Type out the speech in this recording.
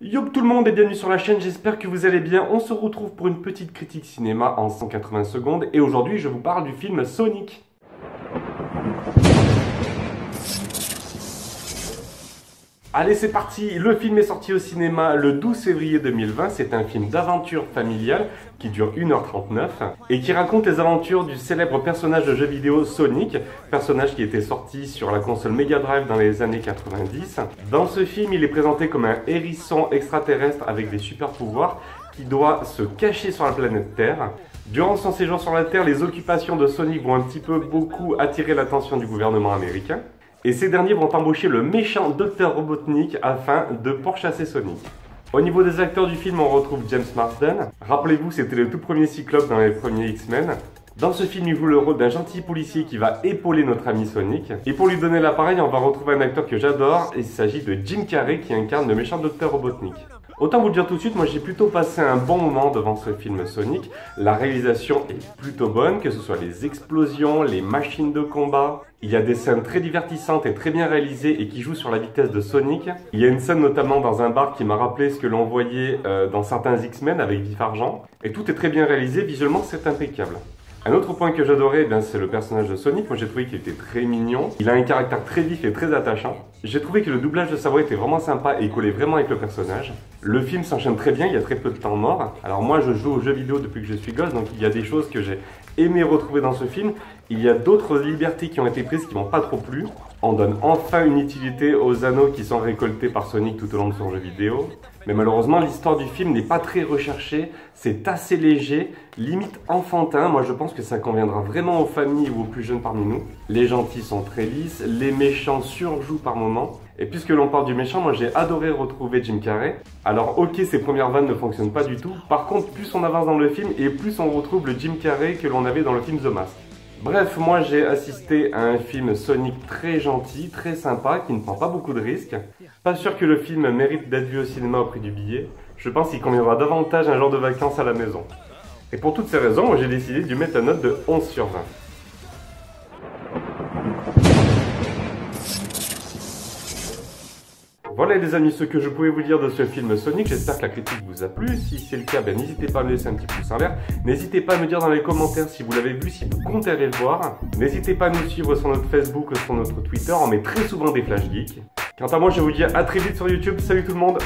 Yo tout le monde et bienvenue sur la chaîne, j'espère que vous allez bien. On se retrouve pour une petite critique cinéma en 180 secondes et aujourd'hui je vous parle du film Sonic. Allez c'est parti, le film est sorti au cinéma le 12 février 2020, c'est un film d'aventure familiale qui dure 1h39 et qui raconte les aventures du célèbre personnage de jeu vidéo Sonic, personnage qui était sorti sur la console Mega Drive dans les années 90. Dans ce film, il est présenté comme un hérisson extraterrestre avec des super pouvoirs qui doit se cacher sur la planète Terre. Durant son séjour sur la Terre, les occupations de Sonic vont un petit peu beaucoup attirer l'attention du gouvernement américain. Et ces derniers vont embaucher le méchant Dr Robotnik afin de pourchasser Sonic. Au niveau des acteurs du film, on retrouve James Marsden. Rappelez-vous, c'était le tout premier Cyclope dans les premiers X-Men. Dans ce film, il joue le rôle d'un gentil policier qui va épauler notre ami Sonic. Et pour lui donner l'appareil, on va retrouver un acteur que j'adore. Il s'agit de Jim Carrey qui incarne le méchant Dr Robotnik. Autant vous le dire tout de suite, moi j'ai plutôt passé un bon moment devant ce film Sonic. La réalisation est plutôt bonne, que ce soit les explosions, les machines de combat. Il y a des scènes très divertissantes et très bien réalisées et qui jouent sur la vitesse de Sonic. Il y a une scène notamment dans un bar qui m'a rappelé ce que l'on voyait dans certains X-Men avec Vif Argent. Et tout est très bien réalisé, visuellement c'est impeccable. Un autre point que j'adorais, c'est le personnage de Sonic. Moi j'ai trouvé qu'il était très mignon. Il a un caractère très vif et très attachant. J'ai trouvé que le doublage de sa voix était vraiment sympa et il collait vraiment avec le personnage. Le film s'enchaîne très bien, il y a très peu de temps mort. Alors moi je joue aux jeux vidéo depuis que je suis gosse, donc il y a des choses que j'ai aimé retrouver dans ce film. Il y a d'autres libertés qui ont été prises qui m'ont pas trop plu. On donne enfin une utilité aux anneaux qui sont récoltés par Sonic tout au long de son jeu vidéo. Mais malheureusement, l'histoire du film n'est pas très recherchée, c'est assez léger, limite enfantin. Moi je pense que ça conviendra vraiment aux familles ou aux plus jeunes parmi nous. Les gentils sont très lisses, les méchants surjouent par moments. Et puisque l'on parle du méchant, moi j'ai adoré retrouver Jim Carrey. Alors ok, ses premières vannes ne fonctionnent pas du tout. Par contre, plus on avance dans le film et plus on retrouve le Jim Carrey que l'on avait dans le film The Mask. Bref, moi j'ai assisté à un film Sonic très gentil, très sympa, qui ne prend pas beaucoup de risques. Pas sûr que le film mérite d'être vu au cinéma au prix du billet. Je pense qu'il conviendra davantage un genre de vacances à la maison. Et pour toutes ces raisons, moi j'ai décidé de lui mettre la note de 11 sur 20. Voilà les amis ce que je pouvais vous dire de ce film Sonic, j'espère que la critique vous a plu. Si c'est le cas, n'hésitez pas à me laisser un petit pouce en l'air. N'hésitez pas à me dire dans les commentaires si vous l'avez vu, si vous comptez aller le voir. N'hésitez pas à nous suivre sur notre Facebook ou sur notre Twitter, on met très souvent des flash geeks. Quant à moi, je vous dis à très vite sur YouTube, salut tout le monde!